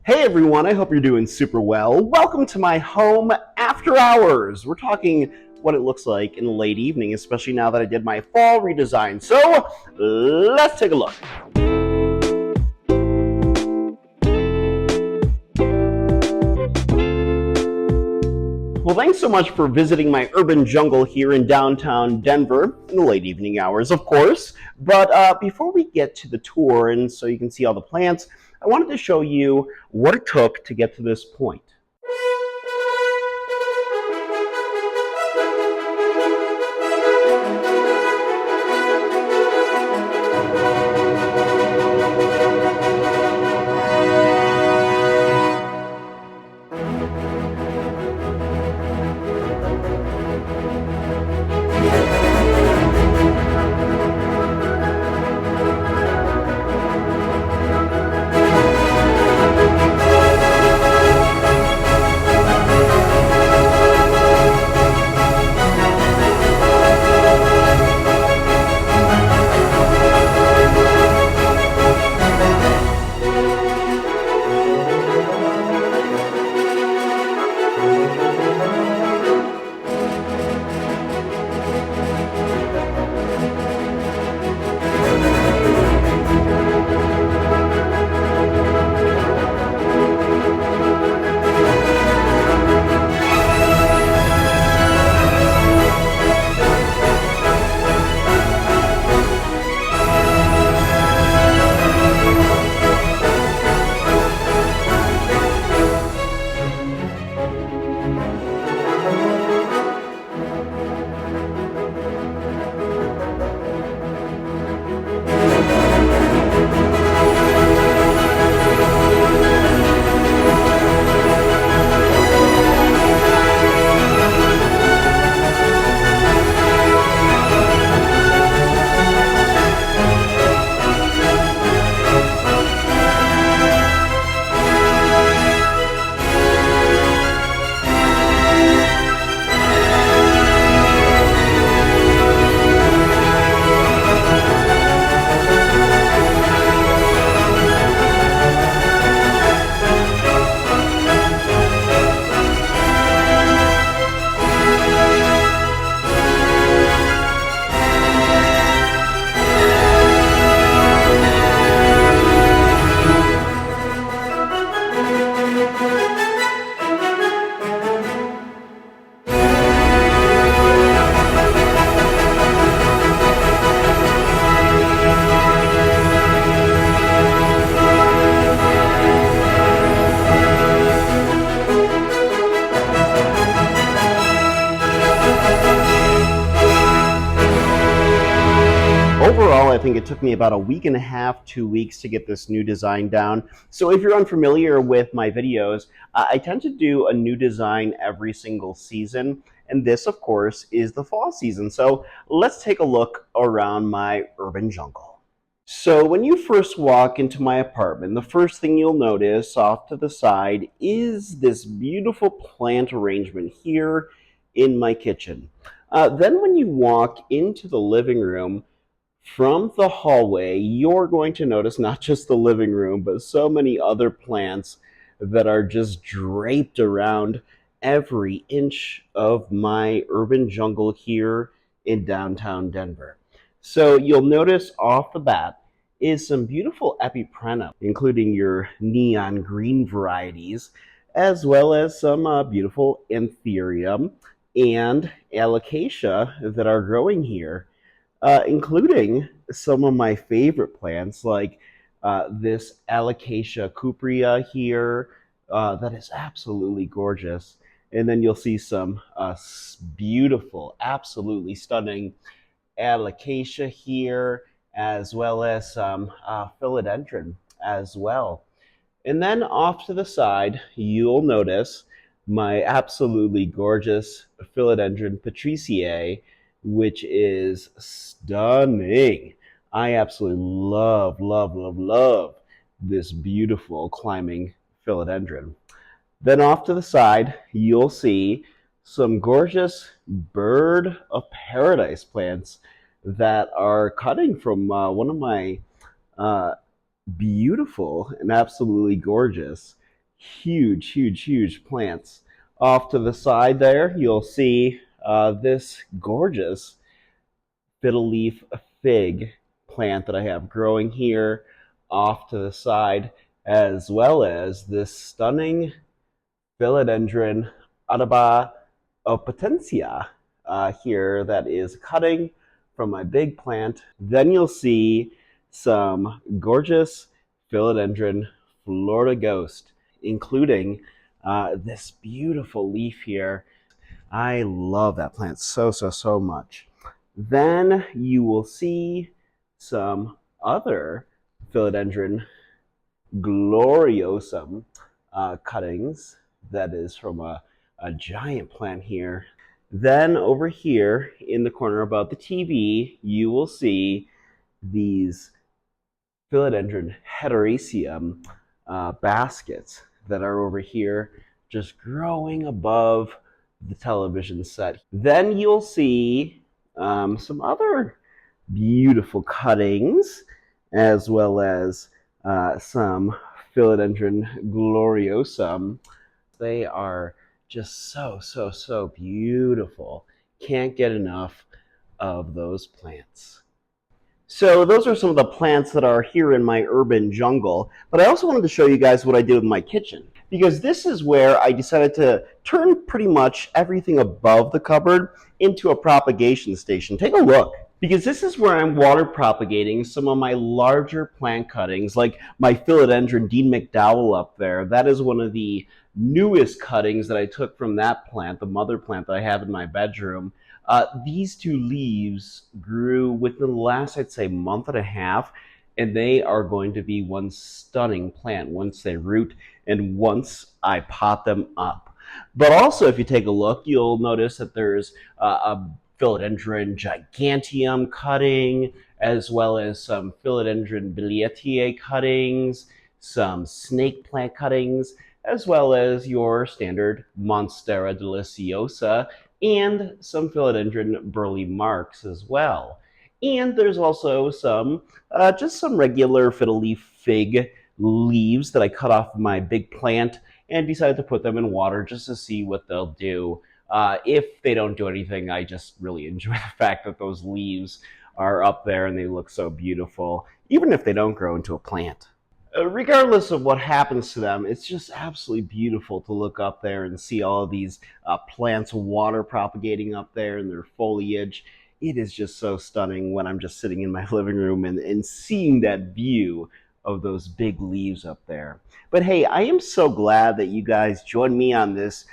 Hey everyone, I hope you're doing super well. Welcome to my home after hours. We're talking what it looks like in the late evening, especially now that I did my fall redesign. So let's take a look. Well, thanks so much for visiting my urban jungle here in downtown Denver in the late evening hours, of course. But before we get to the tour and so you can see all the plants, I wanted to show you what it took to get to this point. Overall, I think it took me about a week and a half, 2 weeks to get this new design down. So if you're unfamiliar with my videos, I tend to do a new design every single season. And this, of course, is the fall season. So let's take a look around my urban jungle. So when you first walk into my apartment, the first thing you'll notice off to the side is this beautiful plant arrangement here in my kitchen. Then when you walk into the living room, from the hallway, you're going to notice not just the living room, but so many other plants that are just draped around every inch of my urban jungle here in downtown Denver. So you'll notice off the bat is some beautiful epipremnum, including your neon green varieties, as well as some beautiful anthurium and alocasia that are growing here, including some of my favorite plants like this Alocasia cuprea here that is absolutely gorgeous. And then you'll see some beautiful, absolutely stunning Alocasia here, as well as some philodendron as well. And then off to the side, you'll notice my absolutely gorgeous philodendron patriciae, which is stunning. I absolutely love, love, love, love this beautiful climbing philodendron. Then off to the side, you'll see some gorgeous bird of paradise plants that are cutting from one of my uh, beautiful and absolutely gorgeous Huge, huge, huge plants. Off to the side there, you'll see this gorgeous fiddle leaf fig plant that I have growing here off to the side, as well as this stunning philodendron Adaba potentia here that is cutting from my big plant. Then you'll see some gorgeous philodendron Florida Ghost, including this beautiful leaf here. I love that plant so, so, so much. Then you will see some other philodendron gloriosum cuttings that is from a giant plant here. Then over here in the corner above the TV, you will see these philodendron heteroecium baskets that are over here just growing above the television set. Then you'll see some other beautiful cuttings, as well as some philodendron gloriosum. They are just so, so, so beautiful. Can't get enough of those plants. So those are some of the plants that are here in my urban jungle, but I also wanted to show you guys what I did with my kitchen, because this is where I decided to turn pretty much everything above the cupboard into a propagation station. Take a look, because this is where I'm water propagating some of my larger plant cuttings, like my philodendron Dean McDowell up there. That is one of the newest cuttings that I took from that plant, the mother plant that I have in my bedroom. These two leaves grew within the last, I'd say, month and a half, and they are going to be one stunning plant once they root and once I pot them up. But also, if you take a look, you'll notice that there's a philodendron giganteum cutting, as well as some philodendron bilietiae cuttings, some snake plant cuttings, as well as your standard Monstera deliciosa, and some philodendron burley marks as well. And there's also some, just some regular fiddle leaf fig leaves that I cut off of my big plant and decided to put them in water just to see what they'll do. If they don't do anything, I just really enjoy the fact that those leaves are up there and they look so beautiful, even if they don't grow into a plant. Regardless of what happens to them, it's just absolutely beautiful to look up there and see all of these plants water propagating up there in their foliage. It is just so stunning when I'm just sitting in my living room and seeing that view of those big leaves up there. But hey, I am so glad that you guys joined me on this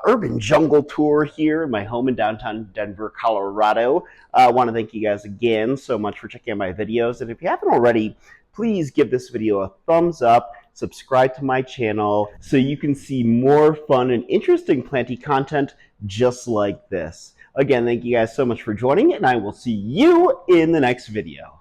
urban jungle tour here in my home in downtown Denver, Colorado. I want to thank you guys again so much for checking out my videos. And if you haven't already, please give this video a thumbs up, subscribe to my channel so you can see more fun and interesting planty content just like this. Again, thank you guys so much for joining, and I will see you in the next video.